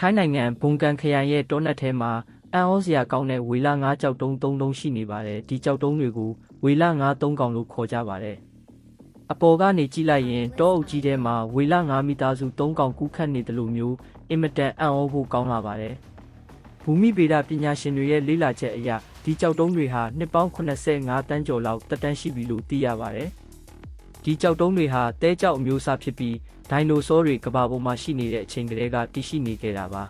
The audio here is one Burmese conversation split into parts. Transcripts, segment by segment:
ထိုင်းနိုင်ငံဘုံကန်ခရိုင်ရဲ့တောနက်ထဲမှာအန်ဩစရာကောင်းတဲ့ဝေလငါးကြောက်တုံး၃လုံးရှိနေပါတယ်ဒီကြောက်တုံးတွေကိုဝေလငါး၃ကောင်လို့ခေါ်ကြပါတယ်အပေါ်ကနေကြည့်လိုက်ရင်တောအုပ်ကြီးထဲမှာဝေလငါးမိသားစု၃ကောင်ကူးခတ်နေတယ်လို့မျိုးအင်မတန်အံ့ဩဖို့ကောင်းလာပါတယ်ဘူမိဗေဒပညာရှင်တွေရဲ့လေ့လာချက်အရဒီကြောက်တုံးတွေဟာနှစ်ပေါင်း85တန်းကျော်လောက်တက်တန်းရှိပြီလို့သိရပါတယ်ဒီကြောက်တုံးတွေဟာတဲကြောက်အမျိုးအစားဖြစ်ပြီးဒိုင်နိုဆောတွေကမ္ဘာပေါ်မှာရှိနေတဲ့အချိန်ကတည်းကတည်ရှိနေခဲ့တာပါ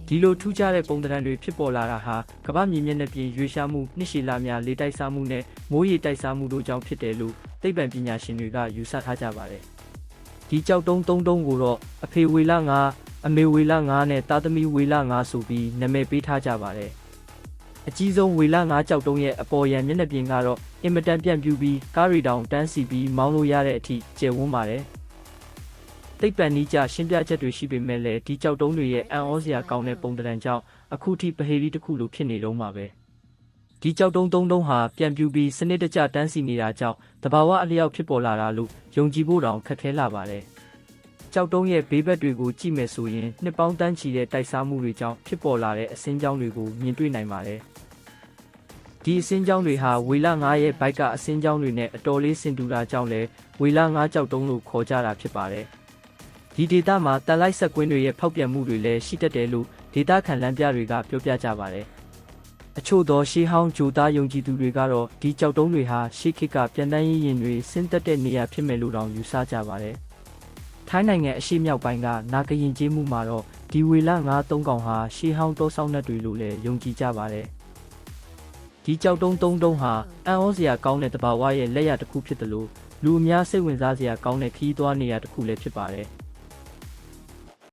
ဒီလိုထူးခြားတဲ့ပုံသဏ္ဍာန်တွေဖြစ်ပေါ်လာတာဟာကမ္ဘာမြေမျက်နှာပြင်ရွေးရှားမှုနှစ်ရှည်လများလေတိုက်စားမှုနဲ့မိုးရေတိုက်စားမှုတို့ကြောင့်ဖြစ်တယ်လို့သိပ္ပံပညာရှင်တွေကယူဆထားကြပါတယ်ဒီကြောက်တုံး၃တုံးကိုတော့အဖေဝေလငါအမေဝေလငါနဲ့သားသမီးဝေလငါဆိုပြီးနာမည်ပေးထားကြပါတယ်အကြီးဆုံးဝေလငါကြောက်တုံးရဲ့အပေါ်ရန်မျက်နှာပြင်ကတော့အင်မတန်ပြန့်ပြူပြီးကားရီတောင်တန်းစီပြီးမောင်းလို့ရတဲ့အထိကျယ်ဝန်းပါတယ်သိပ္ပံနည်းကျရှင်းပြချက်တွေရှိပေမဲ့လည်းဒီကြောက်တုံးတွေရဲ့အံ့ဩစရာကောင်းတဲ့ပုံသဏ္ဍာန်ကြောင့်အခုထိပဟေရီတစ်ခုလိုဖြစ်နေတော့မှာပဲဒီကြောက်တုံး၃တုံးဟာပြန်ပြူပြီးစနစ်တကျတန်းစီနေတာကြောင့်တဘာဝအလျောက်ဖြစ်ပေါ်လာတာလို့ယုံကြည်ဖို့တောင်ခက်ခဲလာပါတယ်ကြောက်တုံးရဲ့ဘေးဘက်တွေကိုကြည့်မယ်ဆိုရင်နှစ်ပေါင်းတန်းချီတဲ့တိုက်စားမှုတွေကြောင့်ဖြစ်ပေါ်လာတဲ့အစင်းကြောင်းတွေကိုမြင်တွေ့နိုင်ပါတယ်ဒီအစင်းကြောင်းတွေဟာဝေလငါးရဲ့ဘိုက်ကအစင်းကြောင်းတွေနဲ့အတော်လေးဆင်တူတာကြောင့်လဲဝေလငါးကြောက်တုံးလို့ခေါ်ကြတာဖြစ်ပါတယ်ဒီဒေတာမှာတန်လိုက်ဆက်ကွင်းတွေရဲ့ဖောက်ပြန်မှုတွေလည်းရှိတတ်တယ်လို့ဒေတာခံလမ်းပြတွေကပြောပြကြပါတယ်အချို့သောရှေးဟောင်းဂျိုသားယုံကြည်သူတွေကတော့ဒီကြောက်တုံးတွေဟာရှေးခေတ်ကပြန်တန်းရင်းရင်တွေဆင်းသက်တဲ့နေရာဖြစ်မယ်လို့တောင်ယူဆကြပါတယ်ထိုင်းနိုင်ငံအရှေ့မြောက်ပိုင်းကနာဂရင်ကျေးမှုမှာတော့ဒီဝေလငါး၃ကောင်ဟာရှေးဟောင်းတောဆောက်နှက်တွေလို့လည်းယုံကြည်ကြပါတယ်ဒီကြောက်တုံး၃တုံးဟာအံ့ဩစရာကောင်းတဲ့တဘာဝရဲ့လက်ရတစ်ခုဖြစ်တယ်လို့လူအများစိတ်ဝင်စားစရာကောင်းတဲ့ခီးသွွားနေရာတစ်ခုလည်းဖြစ်ပါတယ်